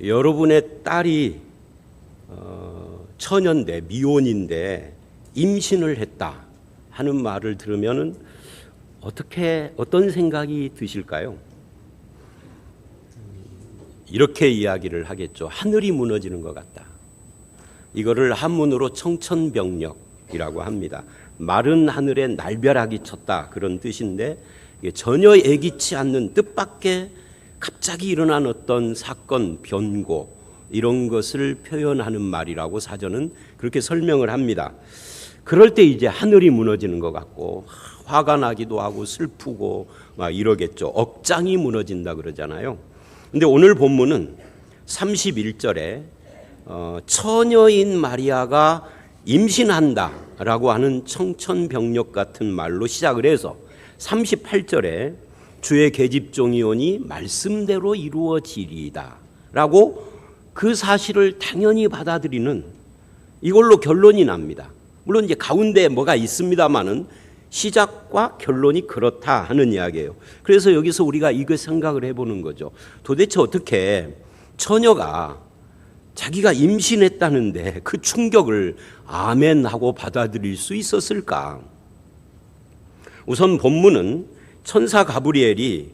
여러분의 딸이 처녀인데 미혼인데 임신을 했다 하는 말을 들으면은 어떤 생각이 드실까요? 이렇게 이야기를 하겠죠. 하늘이 무너지는 것 같다. 이거를 한문으로 청천벽력이라고 합니다. 마른 하늘에 날벼락이 쳤다 그런 뜻인데 전혀 예기치 않는 뜻밖의 갑자기 일어난 어떤 사건, 변고 이런 것을 표현하는 말이라고 사전은 그렇게 설명을 합니다. 그럴 때 이제 하늘이 무너지는 것 같고 화가 나기도 하고 슬프고 막 이러겠죠. 억장이 무너진다 그러잖아요. 근데 오늘 본문은 31절에 처녀인 마리아가 임신한다라고 하는 청천벽력 같은 말로 시작을 해서 38절에 주의 계집종이 오니 말씀대로 이루어지리이다 라고 그 사실을 당연히 받아들이는 이걸로 결론이 납니다. 물론 이제 가운데 뭐가 있습니다만은 시작과 결론이 그렇다 하는 이야기예요. 그래서 여기서 우리가 이거 생각을 해보는 거죠. 도대체 어떻게 처녀가 자기가 임신했다는데 그 충격을 아멘 하고 받아들일 수 있었을까? 우선 본문은 천사 가브리엘이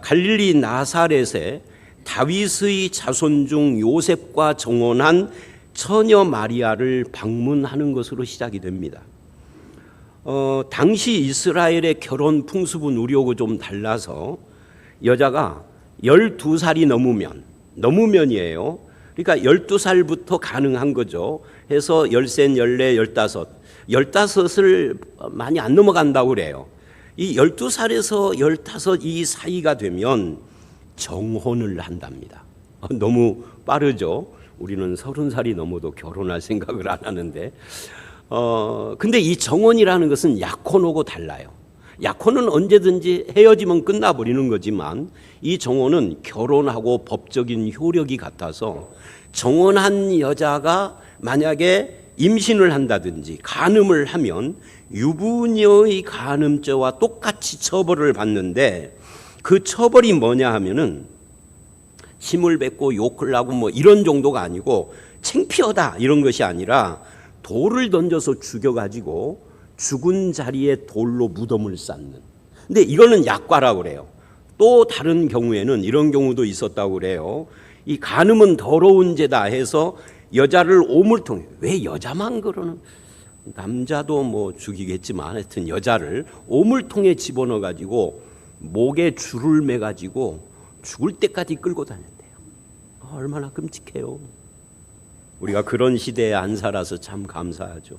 갈릴리 나사렛에 다윗의 자손 중 요셉과 정혼한 처녀 마리아를 방문하는 것으로 시작이 됩니다. 당시 이스라엘의 결혼 풍습은 우리하고 좀 달라서 여자가 12살이 넘으면이에요. 그러니까 12살부터 가능한 거죠. 해서 13, 14, 15을 많이 안 넘어간다고 그래요. 이 12살에서 15 이 사이가 되면 정혼을 한답니다. 너무 빠르죠. 우리는 30살이 넘어도 결혼할 생각을 안 하는데 근데 이 정혼이라는 것은 약혼하고 달라요. 약혼은 언제든지 헤어지면 끝나버리는 거지만 이 정혼은 결혼하고 법적인 효력이 같아서 정혼한 여자가 만약에 임신을 한다든지 간음을 하면 유부녀의 간음죄와 똑같이 처벌을 받는데 그 처벌이 뭐냐 하면은 침을 뱉고 욕을 하고 뭐 이런 정도가 아니고 창피하다 이런 것이 아니라 돌을 던져서 죽여가지고 죽은 자리에 돌로 무덤을 쌓는. 근데 이거는 약과라고 그래요. 또 다른 경우에는 이런 경우도 있었다고 그래요. 이 간음은 더러운 죄다 해서 여자를 오물통에, 왜 여자만 그러는, 남자도 뭐 죽이겠지만 하여튼 여자를 오물통에 집어넣어 가지고 목에 줄을 매 가지고 죽을 때까지 끌고 다녔대요. 얼마나 끔찍해요. 우리가 그런 시대에 안 살아서 참 감사하죠.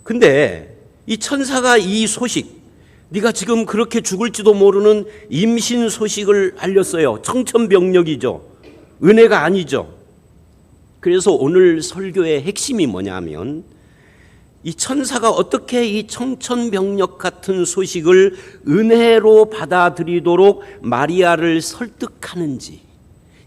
근데 이 천사가 이 소식, 네가 지금 그렇게 죽을지도 모르는 임신 소식을 알렸어요. 청천벽력이죠. 은혜가 아니죠. 그래서 오늘 설교의 핵심이 뭐냐면 이 천사가 어떻게 이 청천벽력 같은 소식을 은혜로 받아들이도록 마리아를 설득하는지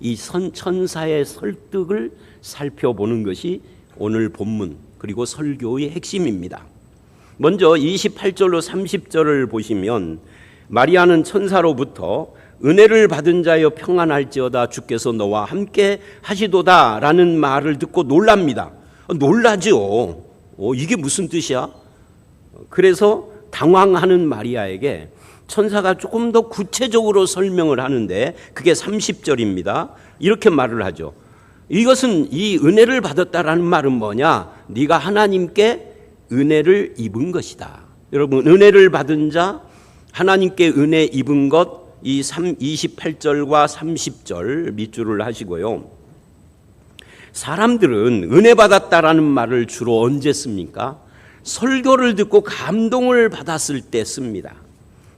이 천사의 설득을 살펴보는 것이 오늘 본문 그리고 설교의 핵심입니다. 먼저 28절로 30절을 보시면 마리아는 천사로부터 은혜를 받은 자여 평안할지어다 주께서 너와 함께 하시도다 라는 말을 듣고 놀랍니다. 놀라죠. 이게 무슨 뜻이야? 그래서 당황하는 마리아에게 천사가 조금 더 구체적으로 설명을 하는데 그게 30절입니다. 이렇게 말을 하죠. 이것은 이 은혜를 받았다라는 말은 뭐냐? 네가 하나님께 은혜를 입은 것이다. 여러분 은혜를 받은 자 하나님께 은혜 입은 것 이 28절과 30절 밑줄을 하시고요. 사람들은 은혜 받았다라는 말을 주로 언제 씁니까? 설교를 듣고 감동을 받았을 때 씁니다.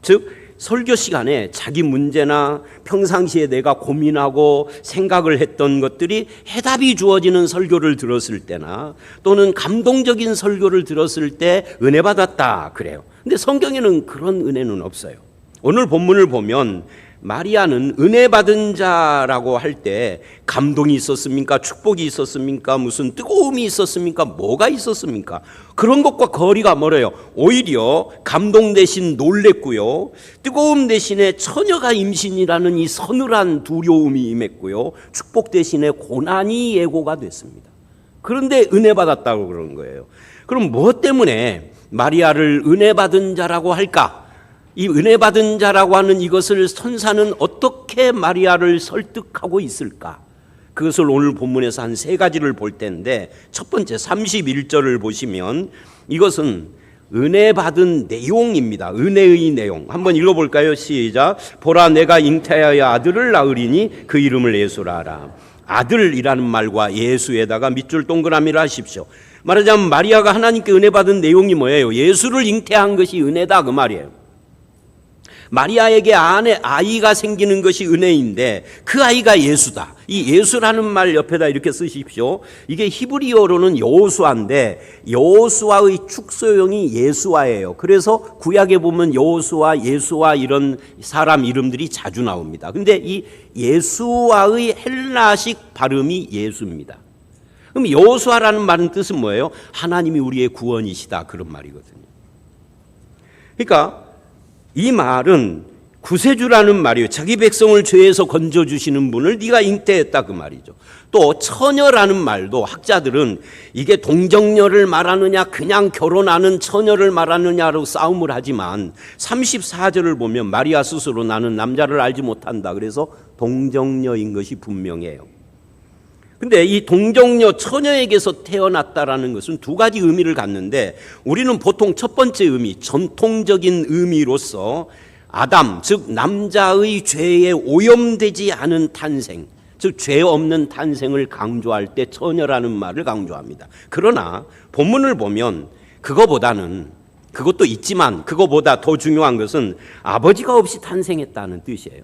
즉 설교 시간에 자기 문제나 평상시에 내가 고민하고 생각을 했던 것들이 해답이 주어지는 설교를 들었을 때나 또는 감동적인 설교를 들었을 때 은혜 받았다 그래요. 근데 성경에는 그런 은혜는 없어요. 오늘 본문을 보면 마리아는 은혜 받은 자라고 할 때 감동이 있었습니까? 축복이 있었습니까? 무슨 뜨거움이 있었습니까? 뭐가 있었습니까? 그런 것과 거리가 멀어요. 오히려 감동 대신 놀랬고요. 뜨거움 대신에 처녀가 임신이라는 이 서늘한 두려움이 임했고요. 축복 대신에 고난이 예고가 됐습니다. 그런데 은혜 받았다고 그런 거예요. 그럼 무엇 때문에 마리아를 은혜 받은 자라고 할까? 이 은혜 받은 자라고 하는 이것을 선사는 어떻게 마리아를 설득하고 있을까? 그것을 오늘 본문에서 한 세 가지를 볼 텐데, 첫 번째 31절을 보시면 이것은 은혜 받은 내용입니다. 은혜의 내용. 한번 읽어볼까요? 시작. 보라, 내가 잉태하여 아들을 낳으리니 그 이름을 예수라 하라. 아들이라는 말과 예수에다가 밑줄 동그라미를 하십시오. 말하자면 마리아가 하나님께 은혜 받은 내용이 뭐예요? 예수를 잉태한 것이 은혜다, 그 말이에요. 마리아에게 아이가 생기는 것이 은혜인데 그 아이가 예수다. 이 예수라는 말 옆에다 이렇게 쓰십시오. 이게 히브리어로는 여호수아인데 여호수아의 축소형이 예수아예요. 그래서 구약에 보면 여호수아, 예수아 이런 사람 이름들이 자주 나옵니다. 근데 이 예수아의 헬라식 발음이 예수입니다. 그럼 여호수아라는 말은 뜻은 뭐예요? 하나님이 우리의 구원이시다, 그런 말이거든요. 그러니까 이 말은 구세주라는 말이에요. 자기 백성을 죄에서 건져주시는 분을 네가 잉태했다, 그 말이죠. 또 처녀라는 말도 학자들은 이게 동정녀를 말하느냐 그냥 결혼하는 처녀를 말하느냐로 싸움을 하지만 34절을 보면 마리아 스스로 나는 남자를 알지 못한다. 그래서 동정녀인 것이 분명해요. 근데 이 동정녀 처녀에게서 태어났다라는 것은 두 가지 의미를 갖는데, 우리는 보통 첫 번째 의미, 전통적인 의미로서 아담, 즉 남자의 죄에 오염되지 않은 탄생, 즉 죄 없는 탄생을 강조할 때 처녀라는 말을 강조합니다. 그러나 본문을 보면 그것보다는, 그것도 있지만 그것보다 더 중요한 것은 아버지가 없이 탄생했다는 뜻이에요.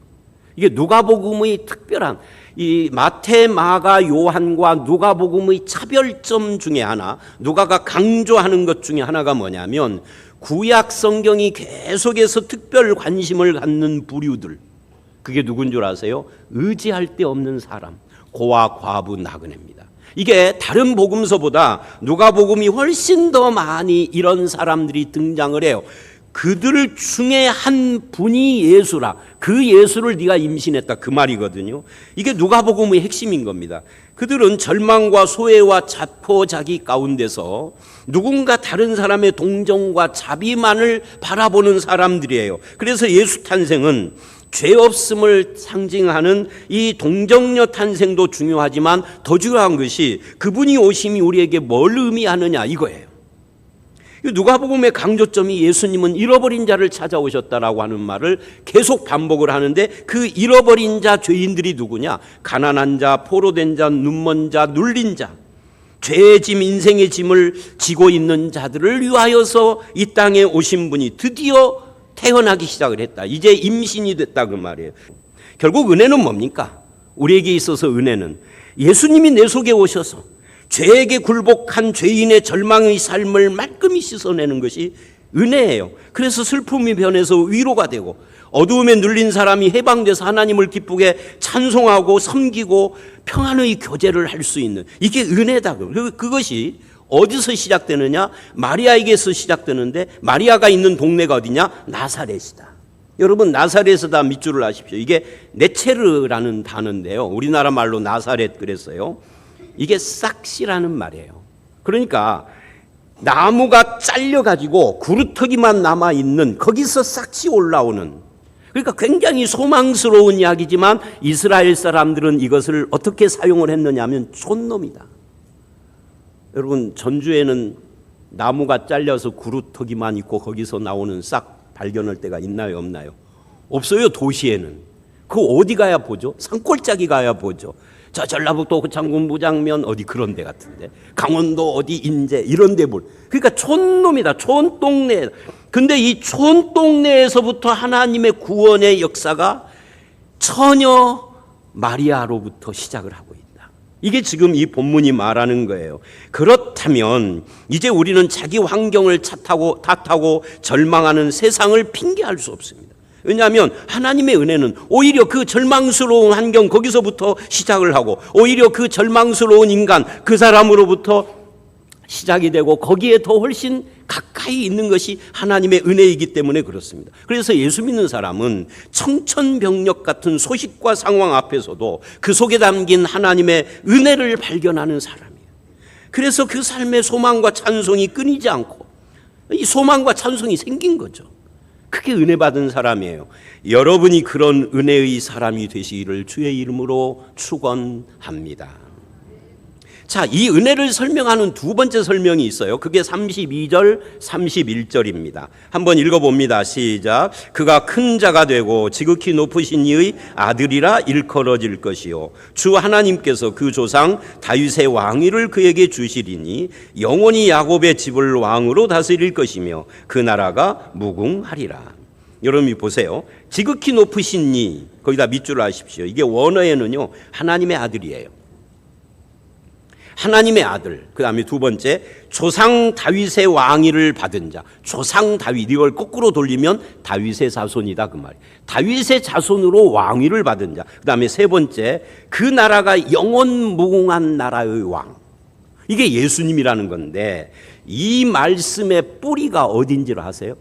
이게 누가복음의 특별한, 이 마태, 마가, 요한과 누가복음의 차별점 중에 하나, 누가가 강조하는 것 중에 하나가 뭐냐면 구약 성경이 계속해서 특별 관심을 갖는 부류들, 그게 누군 줄 아세요? 의지할 데 없는 사람, 고아, 과부, 나그네입니다. 이게 다른 복음서보다 누가복음이 훨씬 더 많이 이런 사람들이 등장을 해요. 그들 중에 한 분이 예수라. 그 예수를 네가 임신했다, 그 말이거든요. 이게 누가복음의 핵심인 겁니다. 그들은 절망과 소외와 자포자기 가운데서 누군가 다른 사람의 동정과 자비만을 바라보는 사람들이에요. 그래서 예수 탄생은 죄 없음을 상징하는 이 동정녀 탄생도 중요하지만 더 중요한 것이 그분이 오심이 우리에게 뭘 의미하느냐, 이거예요. 누가복음의 강조점이 예수님은 잃어버린 자를 찾아오셨다라고 하는 말을 계속 반복을 하는데, 그 잃어버린 자 죄인들이 누구냐? 가난한 자, 포로된 자, 눈먼 자, 눌린 자, 죄의 짐, 인생의 짐을 지고 있는 자들을 위하여서 이 땅에 오신 분이 드디어 태어나기 시작을 했다. 이제 임신이 됐다, 그 말이에요. 결국 은혜는 뭡니까? 우리에게 있어서 은혜는 예수님이 내 속에 오셔서 죄에게 굴복한 죄인의 절망의 삶을 말끔히 씻어내는 것이 은혜예요. 그래서 슬픔이 변해서 위로가 되고, 어두움에 눌린 사람이 해방돼서 하나님을 기쁘게 찬송하고 섬기고 평안의 교제를 할 수 있는, 이게 은혜다. 그것이 어디서 시작되느냐? 마리아에게서 시작되는데, 마리아가 있는 동네가 어디냐? 나사렛이다. 여러분, 나사렛에다 밑줄을 하십시오. 이게 네체르라는 단어인데요, 우리나라 말로 나사렛 그랬어요. 이게 싹시라는 말이에요. 그러니까 나무가 잘려가지고 구루터기만 남아있는, 거기서 싹시 올라오는, 그러니까 굉장히 소망스러운 이야기지만 이스라엘 사람들은 이것을 어떻게 사용을 했느냐 하면 촌놈이다. 여러분, 전주에는 나무가 잘려서 구루터기만 있고 거기서 나오는 싹 발견할 때가 있나요, 없나요? 없어요. 도시에는. 그 어디 가야 보죠? 산골짜기 가야 보죠. 저 전라북도 장군 무장면 어디 그런 데 같은데, 강원도 어디 인제 이런 데 볼. 그러니까 촌놈이다, 촌동네. 근데 이 촌동네에서부터 하나님의 구원의 역사가 처녀 마리아로부터 시작을 하고 있다. 이게 지금 이 본문이 말하는 거예요. 그렇다면 이제 우리는 자기 환경을 탓하고 절망하는 세상을 핑계할 수 없습니다. 왜냐하면 하나님의 은혜는 오히려 그 절망스러운 환경 거기서부터 시작을 하고 오히려 그 절망스러운 인간 그 사람으로부터 시작이 되고 거기에 더 훨씬 가까이 있는 것이 하나님의 은혜이기 때문에 그렇습니다. 그래서 예수 믿는 사람은 청천벽력 같은 소식과 상황 앞에서도 그 속에 담긴 하나님의 은혜를 발견하는 사람이에요. 그래서 그 삶의 소망과 찬송이 끊이지 않고 이 소망과 찬송이 생긴 거죠. 그게 은혜 받은 사람이에요. 여러분이 그런 은혜의 사람이 되시기를 주의 이름으로 축원합니다. 자, 이 은혜를 설명하는 두 번째 설명이 있어요. 그게 32절, 31절입니다. 한번 읽어봅니다. 시작. 그가 큰 자가 되고 지극히 높으신 이의 아들이라 일컬어질 것이요 주 하나님께서 그 조상 다윗의 왕위를 그에게 주시리니 영원히 야곱의 집을 왕으로 다스릴 것이며 그 나라가 무궁하리라. 여러분이 보세요. 지극히 높으신 이, 거기다 밑줄 하십시오. 이게 원어에는요 하나님의 아들이에요. 하나님의 아들. 그 다음에 두 번째, 조상 다윗의 왕위를 받은 자. 조상 다윗, 이걸 거꾸로 돌리면 다윗의 자손이다 그 말이에요. 다윗의 자손으로 왕위를 받은 자. 그 다음에 세 번째, 그 나라가 영원무궁한 나라의 왕. 이게 예수님이라는 건데 이 말씀의 뿌리가 어딘지를 아세요?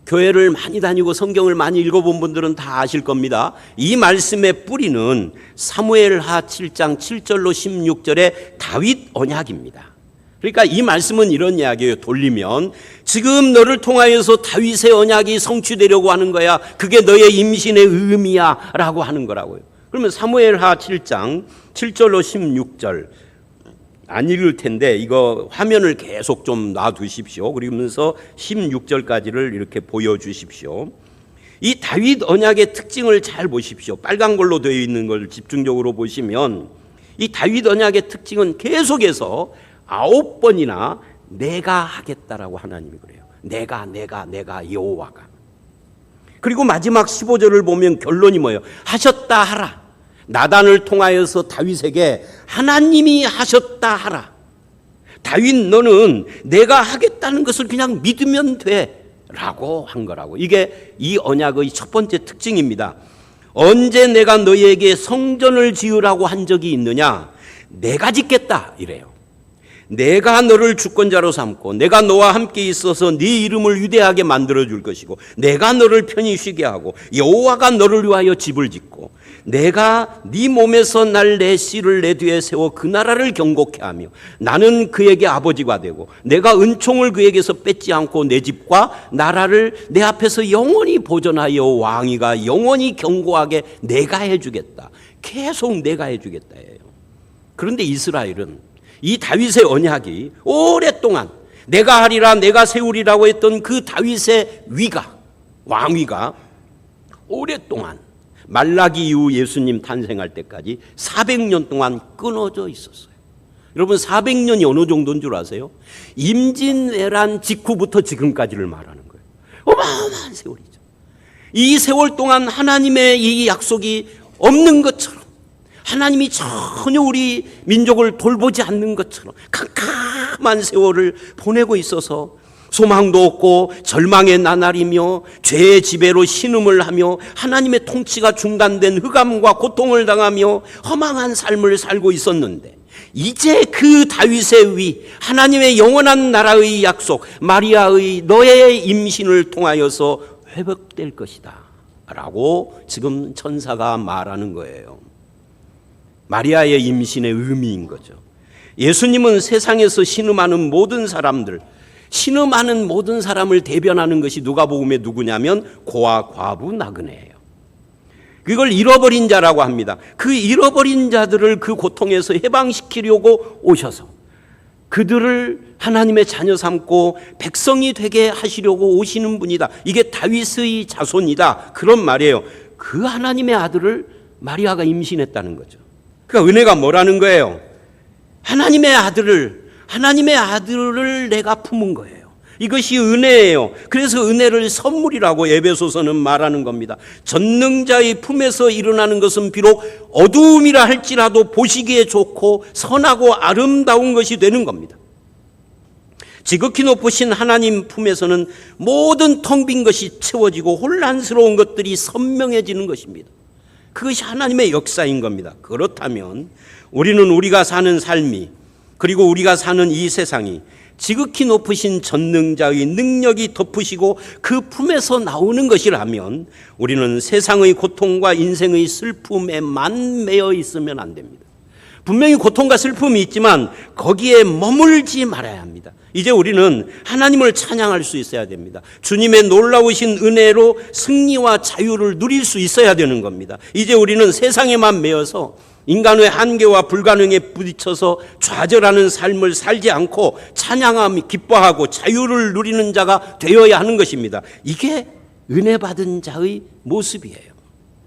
교회를 많이 다니고 성경을 많이 읽어본 분들은 다 아실 겁니다. 이 말씀의 뿌리는 사무엘하 7장 7절로 16절의 다윗 언약입니다. 그러니까 이 말씀은 이런 이야기예요. 돌리면 지금 너를 통하여서 다윗의 언약이 성취되려고 하는 거야. 그게 너의 임신의 의미야 라고 하는 거라고요. 그러면 사무엘하 7장 7절로 16절 안 읽을 텐데 이거 화면을 계속 좀 놔두십시오. 그러면서 16절까지를 이렇게 보여주십시오. 이 다윗 언약의 특징을 잘 보십시오. 빨간 걸로 되어 있는 걸 집중적으로 보시면 이 다윗 언약의 특징은 계속해서 9번이나 내가 하겠다라고 하나님이 그래요. 내가 여호와가. 그리고 마지막 15절을 보면 결론이 뭐예요? 하셨다 하라. 나단을 통하여서 다윗에게 하나님이 하셨다 하라. 다윗 너는 내가 하겠다는 것을 그냥 믿으면 돼 라고 한 거라고. 이게 이 언약의 첫 번째 특징입니다. 언제 내가 너희에게 성전을 지으라고 한 적이 있느냐? 내가 짓겠다 이래요. 내가 너를 주권자로 삼고 내가 너와 함께 있어서 네 이름을 위대하게 만들어줄 것이고 내가 너를 편히 쉬게 하고 여호와가 너를 위하여 집을 짓고 내가 네 몸에서 날 내 씨를 내 뒤에 세워 그 나라를 경고케 하며 나는 그에게 아버지가 되고 내가 은총을 그에게서 뺏지 않고 내 집과 나라를 내 앞에서 영원히 보존하여 왕위가 영원히 경고하게 내가 해주겠다. 계속 내가 해주겠다예요. 그런데 이스라엘은 이 다윗의 언약이 오랫동안 내가 하리라 내가 세우리라고 했던 그 다윗의 위가 왕위가 오랫동안 말라기 이후 예수님 탄생할 때까지 400년 동안 끊어져 있었어요. 여러분 400년이 어느 정도인 줄 아세요? 임진왜란 직후부터 지금까지를 말하는 거예요. 어마어마한 세월이죠. 이 세월 동안 하나님의 이 약속이 없는 것처럼 하나님이 전혀 우리 민족을 돌보지 않는 것처럼 캄캄한 세월을 보내고 있어서 소망도 없고 절망의 나날이며 죄의 지배로 신음을 하며 하나님의 통치가 중단된 흑암과 고통을 당하며 허망한 삶을 살고 있었는데 이제 그 다윗의 위 하나님의 영원한 나라의 약속 마리아의 너의 임신을 통하여서 회복될 것이다 라고 지금 천사가 말하는 거예요. 마리아의 임신의 의미인 거죠. 예수님은 세상에서 신음하는 모든 사람들, 신음하는 모든 사람을 대변하는 것이 누가복음의 누구냐면 고아, 과부, 나그네예요. 그걸 잃어버린 자라고 합니다. 그 잃어버린 자들을 그 고통에서 해방시키려고 오셔서 그들을 하나님의 자녀 삼고 백성이 되게 하시려고 오시는 분이다. 이게 다윗의 자손이다. 그런 말이에요. 그 하나님의 아들을 마리아가 임신했다는 거죠. 그러니까 은혜가 뭐라는 거예요? 하나님의 아들을 내가 품은 거예요. 이것이 은혜예요. 그래서 은혜를 선물이라고 에베소서는 말하는 겁니다. 전능자의 품에서 일어나는 것은 비록 어두움이라 할지라도 보시기에 좋고 선하고 아름다운 것이 되는 겁니다. 지극히 높으신 하나님 품에서는 모든 텅 빈 것이 채워지고 혼란스러운 것들이 선명해지는 것입니다. 그것이 하나님의 역사인 겁니다. 그렇다면 우리는 우리가 사는 삶이, 그리고 우리가 사는 이 세상이 지극히 높으신 전능자의 능력이 덮으시고 그 품에서 나오는 것이라면 우리는 세상의 고통과 인생의 슬픔에만 매여 있으면 안 됩니다. 분명히 고통과 슬픔이 있지만 거기에 머물지 말아야 합니다. 이제 우리는 하나님을 찬양할 수 있어야 됩니다. 주님의 놀라우신 은혜로 승리와 자유를 누릴 수 있어야 되는 겁니다. 이제 우리는 세상에만 매여서 인간의 한계와 불가능에 부딪혀서 좌절하는 삶을 살지 않고 찬양하며 기뻐하고 자유를 누리는 자가 되어야 하는 것입니다. 이게 은혜 받은 자의 모습이에요.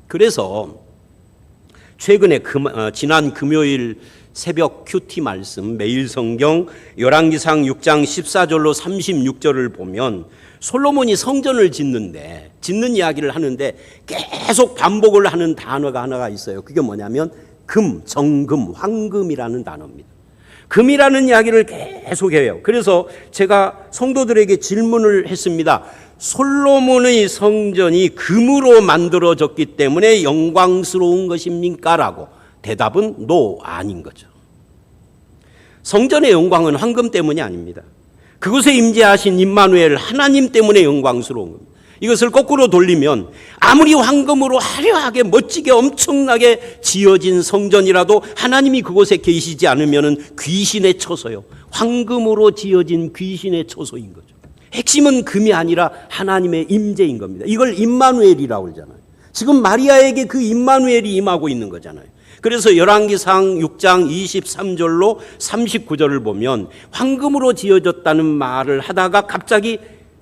그래서 최근에 지난 금요일 새벽 큐티 말씀 매일 성경 열왕기상 6장 14절로 36절을 보면 솔로몬이 성전을 짓는 이야기를 하는데 계속 반복을 하는 단어가 하나가 있어요. 그게 뭐냐면 금, 정금, 황금이라는 단어입니다. 금이라는 이야기를 계속해요. 그래서 제가 성도들에게 질문을 했습니다. 솔로몬의 성전이 금으로 만들어졌기 때문에 영광스러운 것입니까? 라고. 대답은 no, 아닌 거죠. 성전의 영광은 황금 때문이 아닙니다. 그곳에 임재하신 임마누엘 하나님 때문에 영광스러운 겁니다. 이것을 거꾸로 돌리면 아무리 황금으로 화려하게 멋지게 엄청나게 지어진 성전이라도 하나님이 그곳에 계시지 않으면 귀신의 처소요. 황금으로 지어진 귀신의 처소인 거죠. 핵심은 금이 아니라 하나님의 임재인 겁니다. 이걸 임마누엘이라고 그러잖아요. 지금 마리아에게 그 임마누엘이 임하고 있는 거잖아요. 그래서 열왕기상 6장 23절로 39절을 보면 황금으로 지어졌다는 말을 하다가 갑자기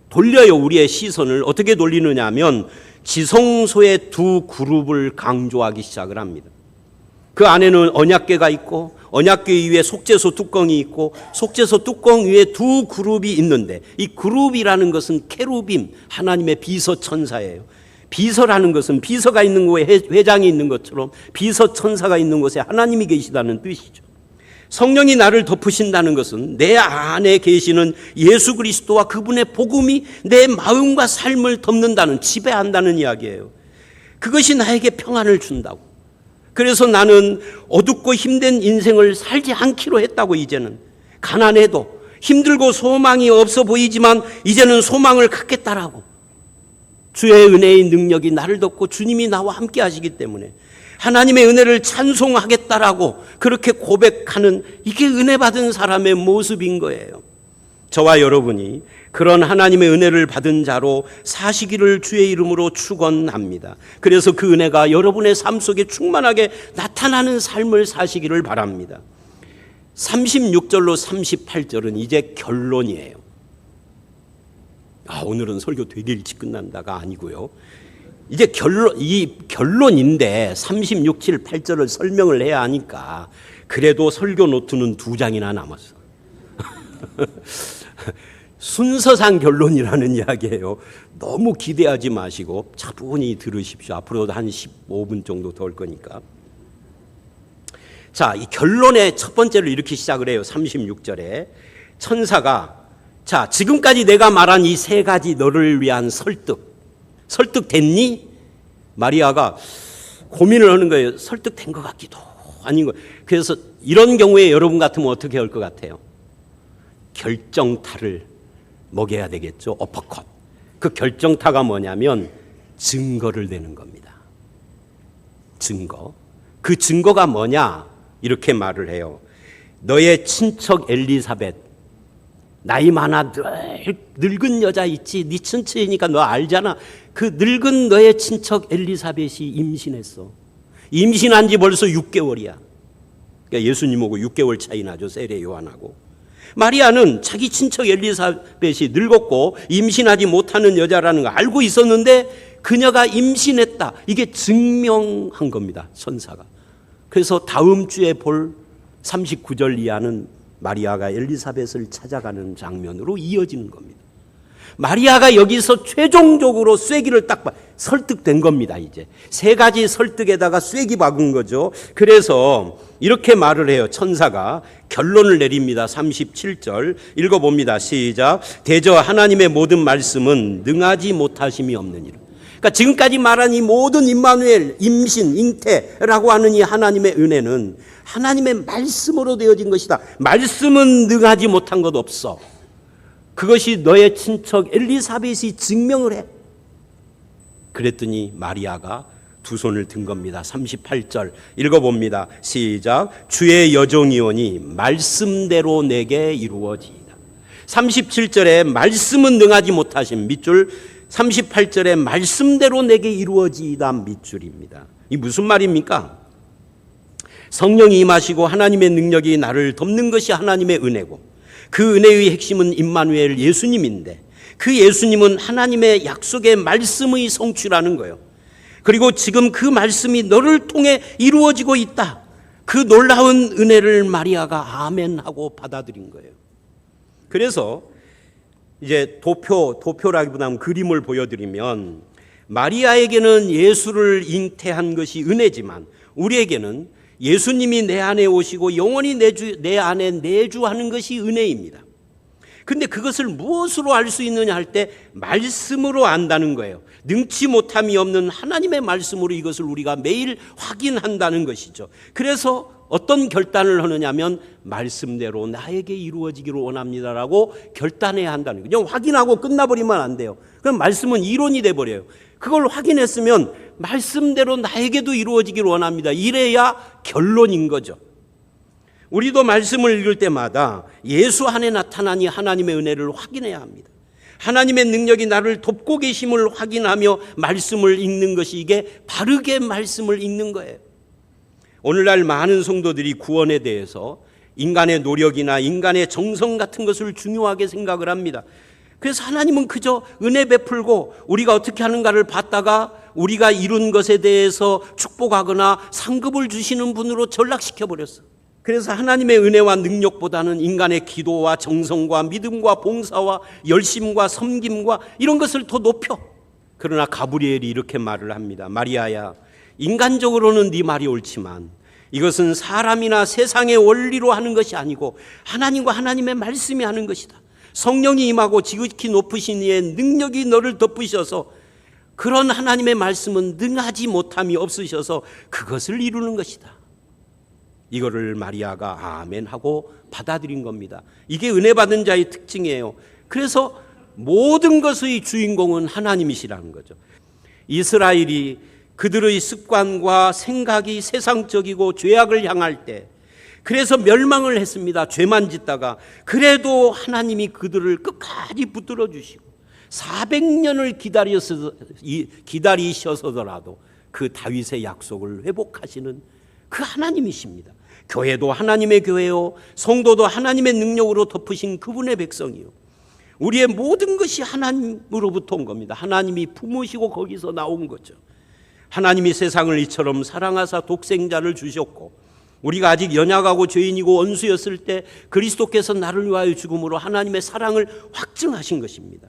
돌려요. 우리의 시선을 어떻게 돌리느냐 하면 지성소의 두 그룹을 강조하기 시작을 합니다. 그 안에는 언약궤가 있고 언약궤 위에 속죄소 뚜껑이 있고 속죄소 뚜껑 위에 두 그룹이 있는데 이 그룹이라는 것은 케루빔, 하나님의 비서 천사예요. 비서라는 것은 비서가 있는 곳에 회장이 있는 것처럼 비서 천사가 있는 곳에 하나님이 계시다는 뜻이죠. 성령이 나를 덮으신다는 것은 내 안에 계시는 예수 그리스도와 그분의 복음이 내 마음과 삶을 덮는다는, 지배한다는 이야기예요. 그것이 나에게 평안을 준다고. 그래서 나는 어둡고 힘든 인생을 살지 않기로 했다고. 이제는 가난해도 힘들고 소망이 없어 보이지만 이제는 소망을 갖겠다라고. 주의 은혜의 능력이 나를 덮고 주님이 나와 함께 하시기 때문에 하나님의 은혜를 찬송하겠다라고 그렇게 고백하는, 이게 은혜 받은 사람의 모습인 거예요. 저와 여러분이 그런 하나님의 은혜를 받은 자로 사시기를 주의 이름으로 축원합니다. 그래서 그 은혜가 여러분의 삶 속에 충만하게 나타나는 삶을 사시기를 바랍니다. 36절로 38절은 이제 결론이에요. 오늘은 설교 되게 일찍 끝난다가 아니고요. 이제 결론인데 36, 7, 8절을 설명을 해야 하니까 그래도 설교 노트는 2장이나 남았어. 순서상 결론이라는 이야기예요. 너무 기대하지 마시고 차분히 들으십시오. 앞으로도 한 15분 정도 더 올 거니까. 자, 이 결론의 첫 번째를 이렇게 시작을 해요. 36절에 천사가, 자, 지금까지 내가 말한 이 3가지 너를 위한 설득됐니? 마리아가 고민을 하는 거예요. 설득된 것 같기도 아닌 거. 그래서 이런 경우에 여러분 같으면 어떻게 할 것 같아요? 결정타를 먹여야 되겠죠. 어퍼컷. 그 결정타가 뭐냐면 증거를 대는 겁니다. 증거. 그 증거가 뭐냐? 이렇게 말을 해요. 너의 친척 엘리사벳, 나이 많아 늙은 여자 있지, 네 친척이니까 너 알잖아. 그 늙은 너의 친척 엘리사벳이 임신했어. 임신한 지 벌써 6개월이야. 그러니까 예수님하고 6개월 차이 나죠. 세례 요한하고. 마리아는 자기 친척 엘리사벳이 늙었고 임신하지 못하는 여자라는 거 알고 있었는데 그녀가 임신했다. 이게 증명한 겁니다. 천사가. 그래서 다음 주에 볼 39절 이하는 마리아가 엘리사벳을 찾아가는 장면으로 이어지는 겁니다. 마리아가 여기서 최종적으로 쐐기를 딱 설득된 겁니다. 이제 세 가지 설득에다가 쐐기 박은 거죠. 그래서 이렇게 말을 해요. 천사가 결론을 내립니다. 37절 읽어봅니다. 시작. 대저 하나님의 모든 말씀은 능하지 못하심이 없느니라. 그러니까 지금까지 말한 이 모든 임마누엘, 임신, 잉태라고 하는 이 하나님의 은혜는 하나님의 말씀으로 되어진 것이다. 말씀은 능하지 못한 것 없어. 그것이 너의 친척 엘리사벳이 증명을 해. 그랬더니 마리아가 두 손을 든 겁니다. 38절 읽어봅니다. 시작. 주의 여종이오니 말씀대로 내게 이루어지이다. 37절에 말씀은 능하지 못하신 밑줄, 38절에 말씀대로 내게 이루어지이다 밑줄입니다. 이 무슨 말입니까? 성령이 임하시고 하나님의 능력이 나를 덮는 것이 하나님의 은혜고, 그 은혜의 핵심은 임마누엘 예수님인데, 그 예수님은 하나님의 약속의 말씀의 성취라는 거예요. 그리고 지금 그 말씀이 너를 통해 이루어지고 있다. 그 놀라운 은혜를 마리아가 아멘 하고 받아들인 거예요. 그래서 이제 도표라기보다는 그림을 보여드리면, 마리아에게는 예수를 잉태한 것이 은혜지만 우리에게는 예수님이 내 안에 오시고 영원히 내 안에 내주하는 것이 은혜입니다. 근데 그것을 무엇으로 알 수 있느냐 할 때 말씀으로 안다는 거예요. 능치 못함이 없는 하나님의 말씀으로 이것을 우리가 매일 확인한다는 것이죠. 그래서 어떤 결단을 하느냐면 말씀대로 나에게 이루어지기를 원합니다라고 결단해야 한다는 거예요. 그냥 확인하고 끝나버리면 안 돼요. 그럼 말씀은 이론이 돼버려요. 그걸 확인했으면 말씀대로 나에게도 이루어지기를 원합니다. 이래야 결론인 거죠. 우리도 말씀을 읽을 때마다 예수 안에 나타난 이 하나님의 은혜를 확인해야 합니다. 하나님의 능력이 나를 돕고 계심을 확인하며 말씀을 읽는 것이, 이게 바르게 말씀을 읽는 거예요. 오늘날 많은 성도들이 구원에 대해서 인간의 노력이나 인간의 정성 같은 것을 중요하게 생각을 합니다. 그래서 하나님은 그저 은혜 베풀고 우리가 어떻게 하는가를 봤다가 우리가 이룬 것에 대해서 축복하거나 상급을 주시는 분으로 전락시켜버렸어. 그래서 하나님의 은혜와 능력보다는 인간의 기도와 정성과 믿음과 봉사와 열심과 섬김과 이런 것을 더 높여. 그러나 가브리엘이 이렇게 말을 합니다. 마리아야, 인간적으로는 네 말이 옳지만 이것은 사람이나 세상의 원리로 하는 것이 아니고 하나님과 하나님의 말씀이 하는 것이다. 성령이 임하고 지극히 높으신 이의 능력이 너를 덮으셔서 그런 하나님의 말씀은 능하지 못함이 없으셔서 그것을 이루는 것이다. 이거를 마리아가 아멘 하고 받아들인 겁니다. 이게 은혜 받은 자의 특징이에요. 그래서 모든 것의 주인공은 하나님이시라는 거죠. 이스라엘이 그들의 습관과 생각이 세상적이고 죄악을 향할 때, 그래서 멸망을 했습니다. 죄만 짓다가. 그래도 하나님이 그들을 끝까지 붙들어 주시고 400년을 기다리셔서라도 그 다윗의 약속을 회복하시는 그 하나님이십니다. 교회도 하나님의 교회요, 성도도 하나님의 능력으로 덮으신 그분의 백성이요, 우리의 모든 것이 하나님으로부터 온 겁니다. 하나님이 품으시고 거기서 나온 거죠. 하나님이 세상을 이처럼 사랑하사 독생자를 주셨고, 우리가 아직 연약하고 죄인이고 원수였을 때 그리스도께서 나를 위하여 죽음으로 하나님의 사랑을 확증하신 것입니다.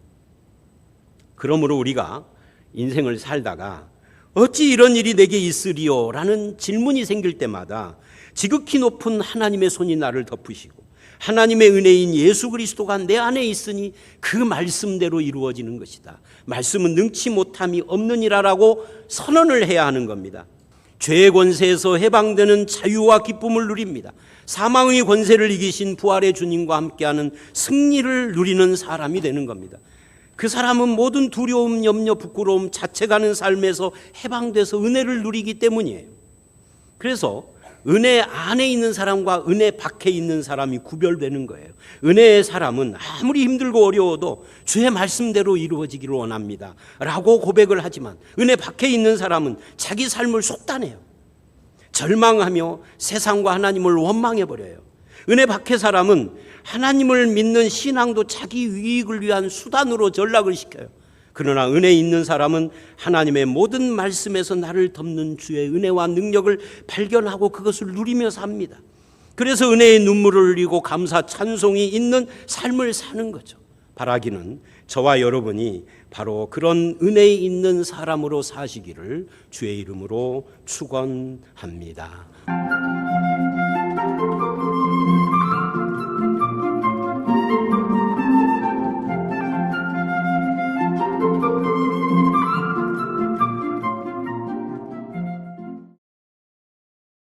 그러므로 우리가 인생을 살다가 어찌 이런 일이 내게 있으리요? 라는 질문이 생길 때마다 지극히 높은 하나님의 손이 나를 덮으시고 하나님의 은혜인 예수 그리스도가 내 안에 있으니 그 말씀대로 이루어지는 것이다. 말씀은 능치 못함이 없느니라라고 선언을 해야 하는 겁니다. 죄의 권세에서 해방되는 자유와 기쁨을 누립니다. 사망의 권세를 이기신 부활의 주님과 함께하는 승리를 누리는 사람이 되는 겁니다. 그 사람은 모든 두려움, 염려, 부끄러움, 자책하는 삶에서 해방돼서 은혜를 누리기 때문이에요. 그래서 은혜 안에 있는 사람과 은혜 밖에 있는 사람이 구별되는 거예요. 은혜의 사람은 아무리 힘들고 어려워도 주의 말씀대로 이루어지기를 원합니다 라고 고백을 하지만, 은혜 밖에 있는 사람은 자기 삶을 속단해요. 절망하며 세상과 하나님을 원망해버려요. 은혜 밖의 사람은 하나님을 믿는 신앙도 자기 유익을 위한 수단으로 전락을 시켜요. 그러나 은혜 있는 사람은 하나님의 모든 말씀에서 나를 덮는 주의 은혜와 능력을 발견하고 그것을 누리며 삽니다. 그래서 은혜의 눈물을 흘리고 감사 찬송이 있는 삶을 사는 거죠. 바라기는 저와 여러분이 바로 그런 은혜 있는 사람으로 사시기를 주의 이름으로 축원합니다.